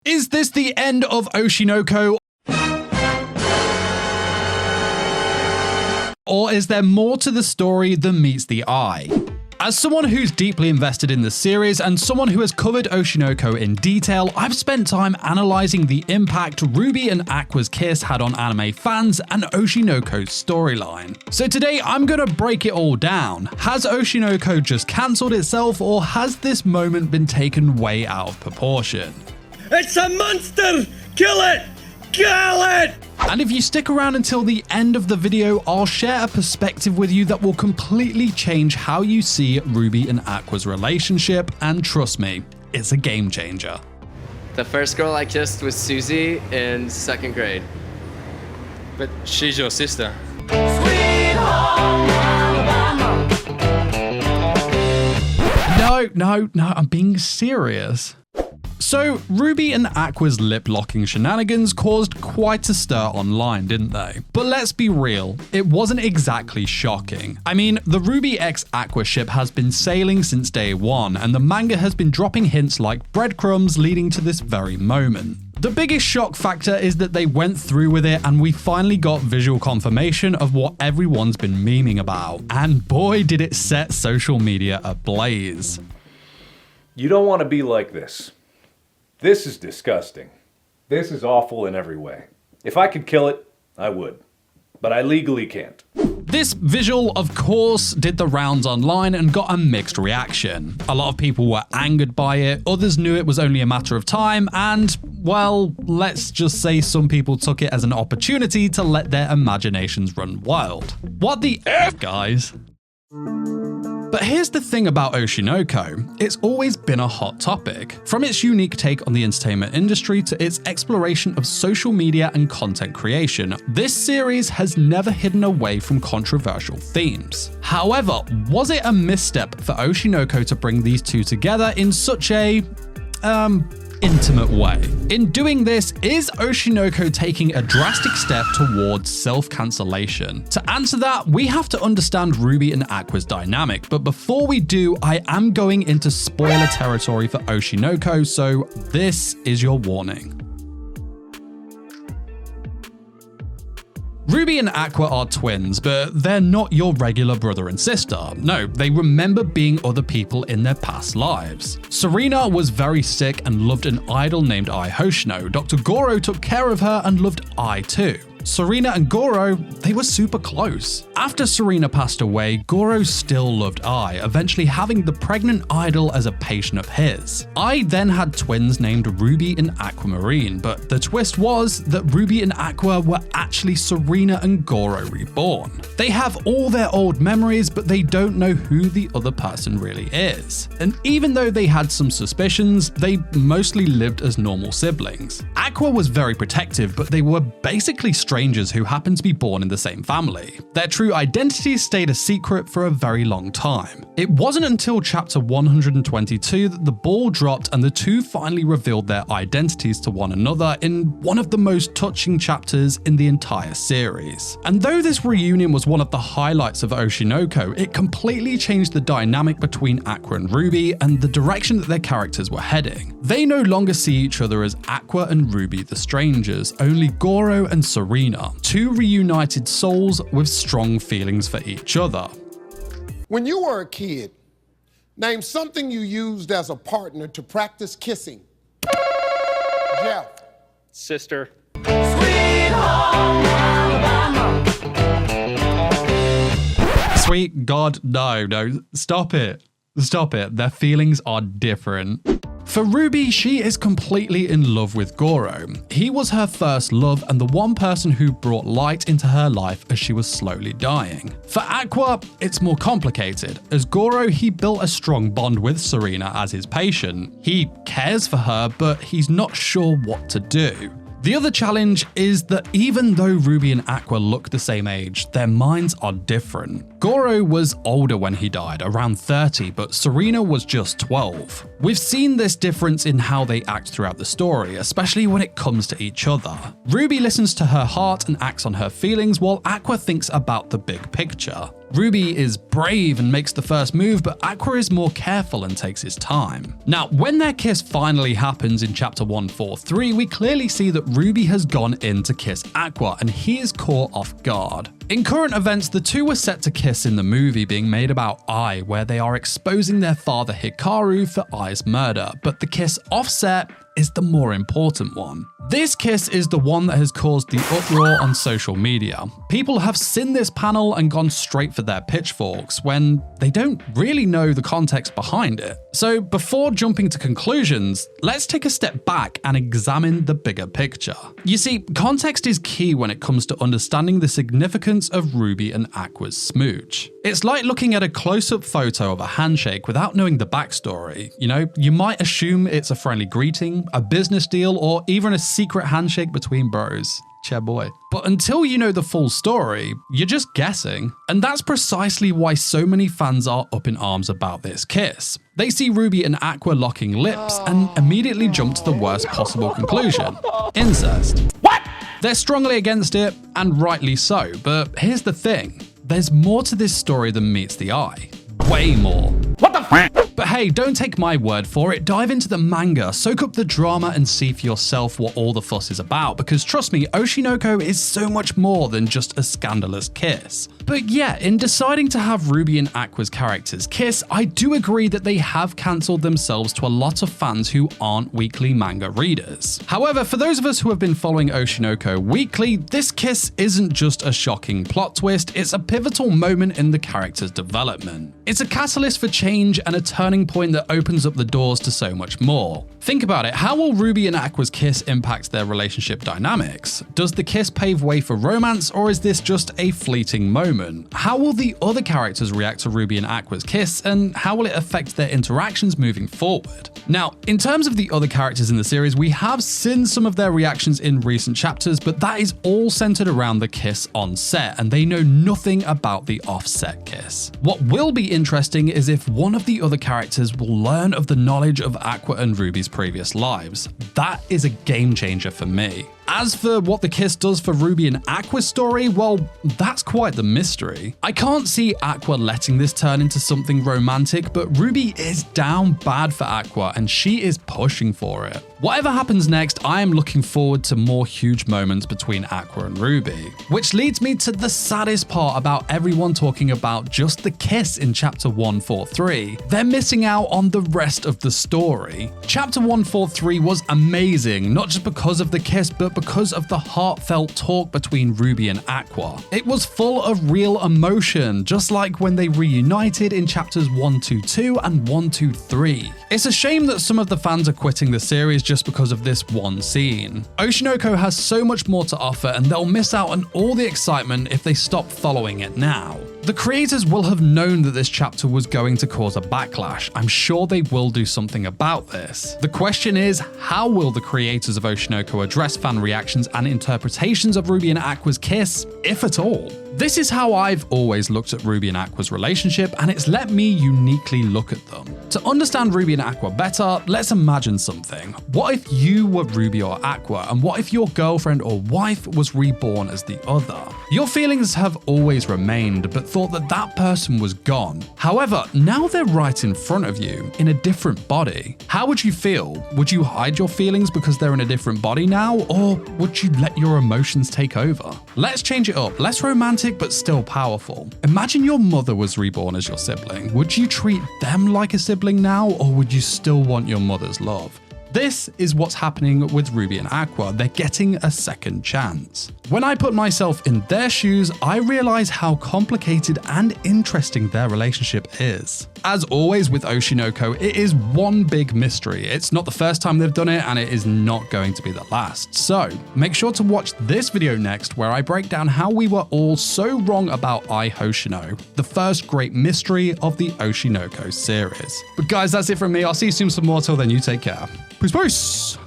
Is this the end of Oshinoko? Or is there more to the story than meets the eye? As someone who's deeply invested in the series and someone who has covered Oshinoko in detail, I've spent time analysing the impact Ruby and Aqua's kiss had on anime fans and Oshinoko's storyline. So today I'm gonna break it all down. Has Oshinoko just cancelled itself, or has this moment been taken way out of proportion? It's a monster! Kill it! Kill it! And if you stick around until the end of the video, I'll share a perspective with you that will completely change how you see Ruby and Aqua's relationship, and trust me, it's a game changer. The first girl I kissed was Susie in 2nd grade. But she's your sister. No, I'm being serious. So, Ruby and Aqua's lip-locking shenanigans caused quite a stir online, didn't they? But let's be real, it wasn't exactly shocking. I mean, the Ruby x Aqua ship has been sailing since day one, and the manga has been dropping hints like breadcrumbs leading to this very moment. The biggest shock factor is that they went through with it and we finally got visual confirmation of what everyone's been memeing about. And boy, did it set social media ablaze. You don't want to be like this. This is disgusting. This is awful in every way. If I could kill it, I would. But I legally can't. This visual, of course, did the rounds online and got a mixed reaction. A lot of people were angered by it, others knew it was only a matter of time, and, well, let's just say some people took it as an opportunity to let their imaginations run wild. What the F, guys? But here's the thing about Oshinoko, it's always been a hot topic. From its unique take on the entertainment industry to its exploration of social media and content creation, this series has never hidden away from controversial themes. However, was it a misstep for Oshinoko to bring these two together in such a, intimate way? In doing this, is Oshinoko taking a drastic step towards self-cancellation? To answer that, we have to understand Ruby and Aqua's dynamic, but before we do, I am going into spoiler territory for Oshinoko, so this is your warning. Ruby and Aqua are twins, but they're not your regular brother and sister. No, they remember being other people in their past lives. Serena was very sick and loved an idol named Ai Hoshino. Dr. Goro took care of her and loved Ai too. Serena and Goro, they were super close. After Serena passed away, Goro still loved Ai, eventually having the pregnant idol as a patient of his. Ai then had twins named Ruby and Aquamarine, but the twist was that Ruby and Aqua were actually Serena and Goro reborn. They have all their old memories, but they don't know who the other person really is. And even though they had some suspicions, they mostly lived as normal siblings. Aqua was very protective, but they were basically strangers who happened to be born in the same family. Their true identities stayed a secret for a very long time. It wasn't until chapter 122 that the ball dropped and the two finally revealed their identities to one another in one of the most touching chapters in the entire series. And though this reunion was one of the highlights of Oshinoko, it completely changed the dynamic between Aqua and Ruby and the direction that their characters were heading. They no longer see each other as Aqua and Ruby the strangers, only Goro and Serena, two reunited souls with strong feelings for each other. When you were a kid, name something you used as a partner to practice kissing. Jeff. Sister. Sweet home Alabama. Sweet God, no, stop it. Stop it, their feelings are different. For Ruby, she is completely in love with Goro. He was her first love and the one person who brought light into her life as she was slowly dying. For Aqua, it's more complicated. As Goro, he built a strong bond with Serena as his patient. He cares for her, but he's not sure what to do. The other challenge is that even though Ruby and Aqua look the same age, their minds are different. Goro was older when he died, around 30, but Serena was just 12. We've seen this difference in how they act throughout the story, especially when it comes to each other. Ruby listens to her heart and acts on her feelings, while Aqua thinks about the big picture. Ruby is brave and makes the first move, but Aqua is more careful and takes his time. Now, when their kiss finally happens in chapter 143, we clearly see that Ruby has gone in to kiss Aqua, and he is caught off guard. In current events, the two were set to kiss in the movie being made about Ai, where they are exposing their father Hikaru for Ai's murder, but the kiss offset is the more important one. This kiss is the one that has caused the uproar on social media. People have seen this panel and gone straight for their pitchforks when they don't really know the context behind it. So before jumping to conclusions, let's take a step back and examine the bigger picture. You see, context is key when it comes to understanding the significance of Ruby and Aqua's smooch. It's like looking at a close-up photo of a handshake without knowing the backstory. You know, you might assume it's a friendly greeting, a business deal, or even a secret handshake between bros. Che boy. But until you know the full story, you're just guessing. And that's precisely why so many fans are up in arms about this kiss. They see Ruby and Aqua locking lips and immediately jump to the worst possible conclusion: incest. What? They're strongly against it, and rightly so, but here's the thing. There's more to this story than meets the eye. Way more. What the f? But hey, don't take my word for it. Dive into the manga, soak up the drama, and see for yourself what all the fuss is about, because trust me, Oshinoko is so much more than just a scandalous kiss. But yeah, in deciding to have Ruby and Aqua's characters kiss, I do agree that they have cancelled themselves to a lot of fans who aren't weekly manga readers. However, for those of us who have been following Oshinoko weekly, this kiss isn't just a shocking plot twist, it's a pivotal moment in the character's development. It's a catalyst for change and a turning point that opens up the doors to so much more. Think about it, how will Ruby and Aqua's kiss impact their relationship dynamics? Does the kiss pave way for romance, or is this just a fleeting moment? How will the other characters react to Ruby and Aqua's kiss, and how will it affect their interactions moving forward? Now, in terms of the other characters in the series, we have seen some of their reactions in recent chapters, but that is all centered around the kiss on set, and they know nothing about the offset kiss. What will be interesting is if one of the other characters will learn of the knowledge of Aqua and Ruby's previous lives. That is a game changer for me. As for what the kiss does for Ruby and Aqua's story, well, that's quite the mystery. I can't see Aqua letting this turn into something romantic, but Ruby is down bad for Aqua and she is pushing for it. Whatever happens next, I am looking forward to more huge moments between Aqua and Ruby. Which leads me to the saddest part about everyone talking about just the kiss in chapter 143. They're missing out on the rest of the story. Chapter 143 was amazing, not just because of the kiss, but because of the heartfelt talk between Ruby and Aqua. It was full of real emotion, just like when they reunited in chapters 122 and 123. It's a shame that some of the fans are quitting the series just because of this one scene. Oshinoko has so much more to offer, and they'll miss out on all the excitement if they stop following it now. The creators will have known that this chapter was going to cause a backlash. I'm sure they will do something about this. The question is, how will the creators of Oshinoko address fan reactions and interpretations of Ruby and Aqua's kiss, if at all? This is how I've always looked at Ruby and Aqua's relationship, and it's let me uniquely look at them. To understand Ruby and Aqua better, let's imagine something. What if you were Ruby or Aqua, and what if your girlfriend or wife was reborn as the other? Your feelings have always remained, but thought that that person was gone. However, now they're right in front of you, in a different body. How would you feel? Would you hide your feelings because they're in a different body now, or would you let your emotions take over? Let's change it up, less romantic but still powerful. Imagine your mother was reborn as your sibling. Would you treat them like a sibling now, or would you still want your mother's love? This is what's happening with Ruby and Aqua. They're getting a second chance. When I put myself in their shoes, I realize how complicated and interesting their relationship is. As always with Oshinoko, it is one big mystery. It's not the first time they've done it, and it is not going to be the last. So make sure to watch this video next, where I break down how we were all so wrong about Ai Hoshino, the first great mystery of the Oshinoko series. But guys, that's it from me. I'll see you soon some more. Till then, you take care. Peace.